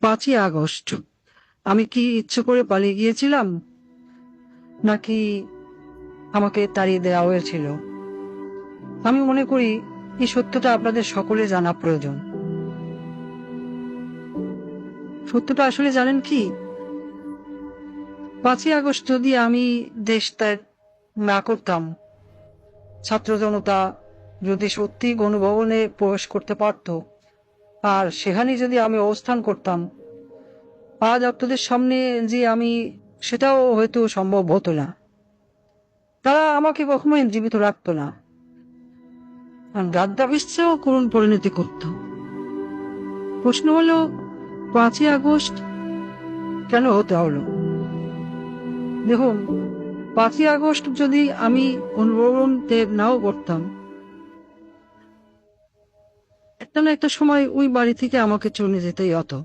5ই August আমি কি ইচ্ছে করে পালিয়ে গিয়েছিলাম, নাকি আমাকে তাড়িয়ে দেওয়া হয়েছিল? আমি মনে করি এই সত্যটা আপনাদের সকলে জানা প্রয়োজন। সত্যটা আসলে জানেন কি, 5ই আগস্ট যদি আমি দেশ ত্যাগ না করতাম, ছাত্র জনতা যদি সত্যি গণভবনে প্রবেশ করতে পারত, আর সেখানে যদি আমি অবস্থান করতাম, আজ আপনাদের সামনে যে আমি, সেটাও হয়তো সম্ভব হতো না। তারা আমাকে কখনোই জীবিত রাখতো না, গাদ্দাফিসেও করুণ পরিণতি করত। প্রশ্ন হলো, 5ই আগস্ট কেন হতে হলো? দেখুন, 5ই আগস্ট যদি আমি অনুভবন ত্যাগ নাও করতাম, একটা না একটা সময় ওই বাড়ি থেকে আমাকে চলে যেতেই হতো।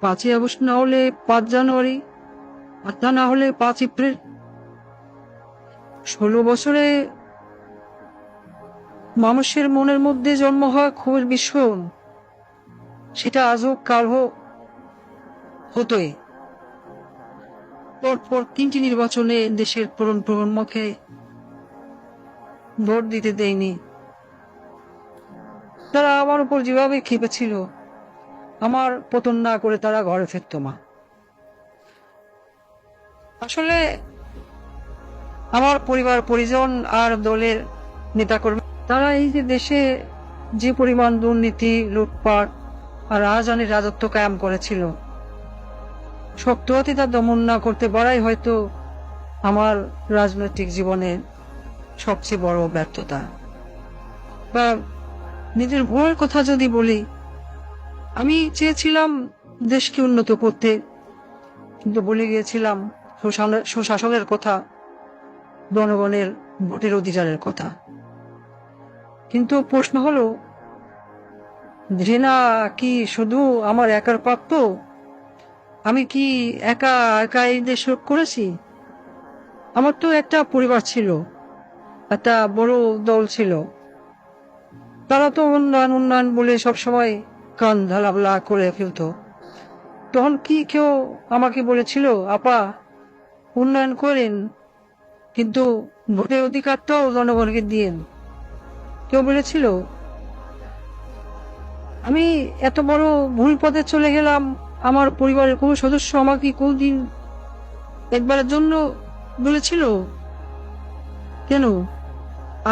5ই আগস্ট না হলে 5 জানুয়ারি, আর তা না হলে 5 এপ্রিল। 16 বছরে মানুষের মনের মধ্যে জন্ম হওয়া ক্ষোভের বিস্ফোরণ, সেটা আজ হোক কাল হোক হতোই। পরপর 3টি নির্বাচনে দেশের প্রজন্মকে ভোট দিতে দেয়নি। তারা আমার উপর যেভাবে খেপেছিল, আমার পতন না করে তারা ঘরে ফিরত না। আসলে আমার পরিবার পরিজন আর দলের নেতাকর্মী, তারা এই যে দেশে যে পরিমাণ দুর্নীতি, লুটপাট আর রাজধানীর রাজত্ব কায়েম করেছিল, শক্ত হাতে তা দমন না করতে পারাই হয়তো আমার রাজনৈতিক জীবনের সবচেয়ে বড় ব্যর্থতা। বা নিজের ভুলের কথা যদি বলি, আমি চেয়েছিলাম দেশকে উন্নত করতে, কিন্তু বলে গিয়েছিলাম সুশাসনের কথা, জনগণের ভোটের অধিকারের কথা। কিন্তু প্রশ্ন হলো, ঘৃণা কি শুধু আমার একার প্রাপ্য? আমি কি একা একা এই দেশ রক্ষা করেছি? আমার তো একটা পরিবার ছিল, একটা বড় দল ছিল। তারা তো উন্নয়ন উন্নয়ন বলে সবসময় কান ঢালাবলা করে ফেলত। তখন কি কেউ আমাকে বলেছিল, আপা উন্নয়ন করেন, কিন্তু ভোটের অধিকারটাও জনগণকে দিয়েন? কেউ বলেছিল? আমি এত বড় ভুল পথে চলে গেলাম, আমার পরিবারের কোনো সদস্য আমাকে কোনদিন একবারের জন্য বলেছিল? কেন?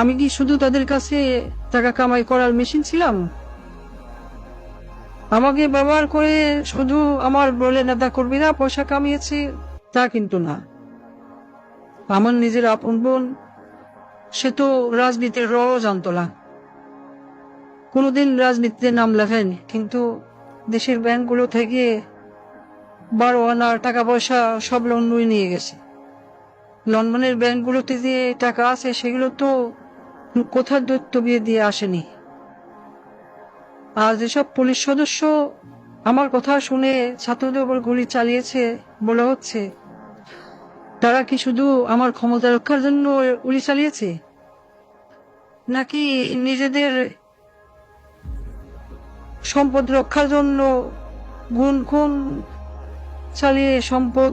আমি কি শুধু তাদের কাছে টাকা কামাই করার মেশিন ছিলাম? আমাকে ব্যবহার করে শুধু আমার বলে নেতা কর্মীরা পয়সা কামিয়েছে তা কিন্তু না। আমার নিজের আপন বোন, সে তো রাজনীতির রও জানতো না, কোনোদিন রাজনীতিতে নাম লেখায়নি, কিন্তু দেশের ব্যাংকগুলো থেকে 12 আনার টাকা পয়সা সব লন্ডনে নিয়ে গেছে। লন্ডনের ব্যাংকগুলোতে যে টাকা আছে, সেগুলো তো কোথার দৈত্য বিয়ে দিয়ে আসেনি। আর যেসব পুলিশ সদস্য আমার কথা শুনে ছাত্রদের উপর গুলি চালিয়েছে বলা হচ্ছে, তারা কি শুধু আমার ক্ষমতা রক্ষার জন্য গুলি চালিয়েছে, নাকি নিজেদের সম্পদ রক্ষার জন্য গুণ খুন চালিয়ে সম্পদ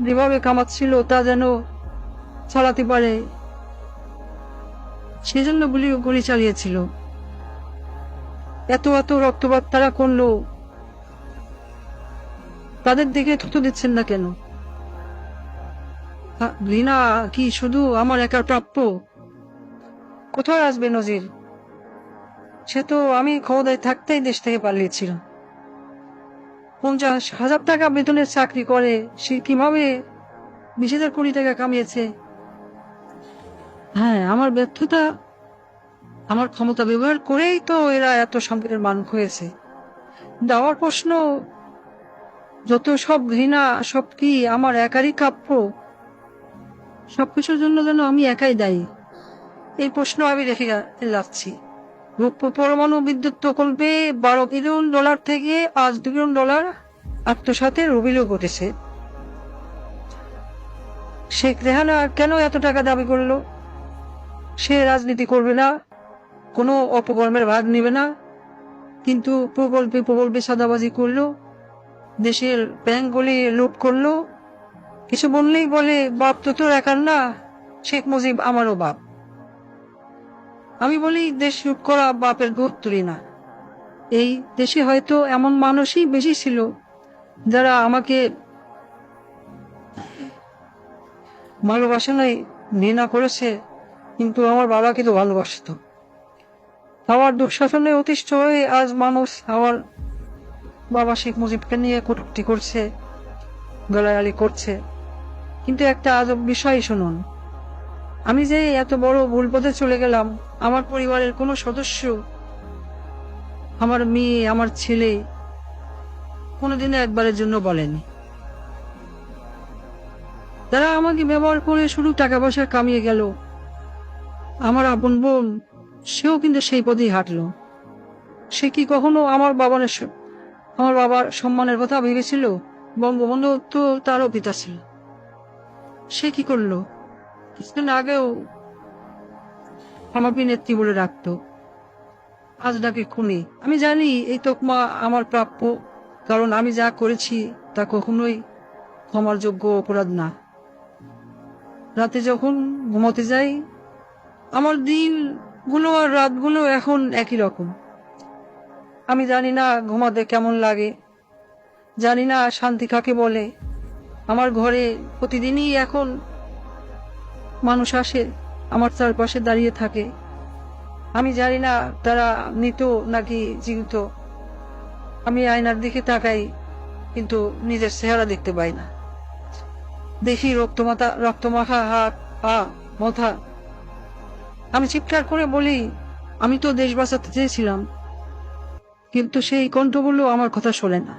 যেভাবে কামাচ্ছিল তা যেন চালাতে পারে, সেজন্য গুলি চালিয়েছিল? এত এত রক্তপাত তারা করলো, তাদের দিকে থুতু দিচ্ছেন না কেন? ঘৃণা কি শুধু আমার একার প্রাপ্য? কোথায় আসবে নজির? সে তো আমি ক্ষমতায় থাকতেই দেশ থেকে পালিয়েছিলাম। 50,000 টাকা বেতনের চাকরি করে সে কিভাবে 20,000 কোটি টাকা কামিয়েছে? হ্যাঁ, আমার ব্যর্থতা, আমার ক্ষমতা ব্যবহার করেই তো এরা এত সম্পদের মালিক হয়েছে। আমার প্রশ্ন, যত সব ঘৃণা, সব কি আমার একারই প্রাপ্য? সবকিছুর জন্য যেন আমি একাই দায়ী? এই প্রশ্ন আমি রেখে যাচ্ছি। পরমাণু বিদ্যুৎ প্রকল্পে $12 বিলিয়ন থেকে আজ $2 বিলিয়ন আত্মসাতের অভিযোগ উঠেছে। শেখ রেহানা কেন এত টাকা দাবি করলো? সে রাজনীতি করবে না, কোনো অপকর্মের ভাগ নিবে না, কিন্তু প্রবল সাদাবাজি করলো, দেশের ব্যাংকগুলি লুট করলো। কিছু বললেই বলে বাপ তো তোর একার না, শেখ মুজিব আমারও বাপ। আমি বলি দেশ লুট করা বাপের গোদ তুলি না। এই দেশে হয়তো এমন মানুষই বেশি ছিল যারা আমাকে ভালোবাসে নাই, ঘৃণা করেছে, কিন্তু আমার বাবাকে তো ভালোবাসত। আমার দুঃশাসনে অতিষ্ঠ হয়ে আজ মানুষ আমার বাবা শেখ মুজিবকে নিয়ে কটূক্তি করছে, গালাগালি করছে। কিন্তু একটা আজব বিষয় শুনুন, আমি যে এত বড় ভুল পথে চলে গেলাম, আমার পরিবারের কোনো সদস্য, আমার মেয়ে, আমার ছেলে কোনোদিনও একবারের জন্য বলেনি। তারা আমাকে ব্যবহার করে শুধু টাকা পয়সা কামিয়ে গেল। আমার আপন বোন, সেও কিন্তু সেই পথেই হাঁটলো। সে কি কখনো আমার বাবার সম্মানের কথা ভেবেছিল? বঙ্গবন্ধু তো তারও পিতা ছিল। সে কি করলো? কিছুদিন আগেও আমাকে নেত্রী বলে রাখতো, আজ ডাকে খুনি। আমি জানি এই তকমা আমার প্রাপ্য, কারণ আমি যা করেছি তা কখনোই ক্ষমার যোগ্য অপরাধ না। রাতে যখন ঘুমোতে যাই, আমার দিনগুলো আর রাতগুলো এখন একই রকম। আমি জানি না ঘুমাতে কেমন লাগে, জানি না শান্তি কাকে বলে। আমার ঘরে প্রতিদিনই এখন মানুষ আসে, আমার চারপাশে দাঁড়িয়ে থাকে। আমি জানি না তারা মৃত নাকি জীবিত। আমি আয়নার দিকে তাকাই, কিন্তু নিজের চেহারা দেখতে পাই না। দেখি রক্তমাখা হাত, পা, মাথা। আমি চিৎকার করে বলি, আমি তো দেশ বাঁচাতে চেয়েছিলাম, কিন্তু সেই কণ্ঠগুলো আমার কথা শোনে না।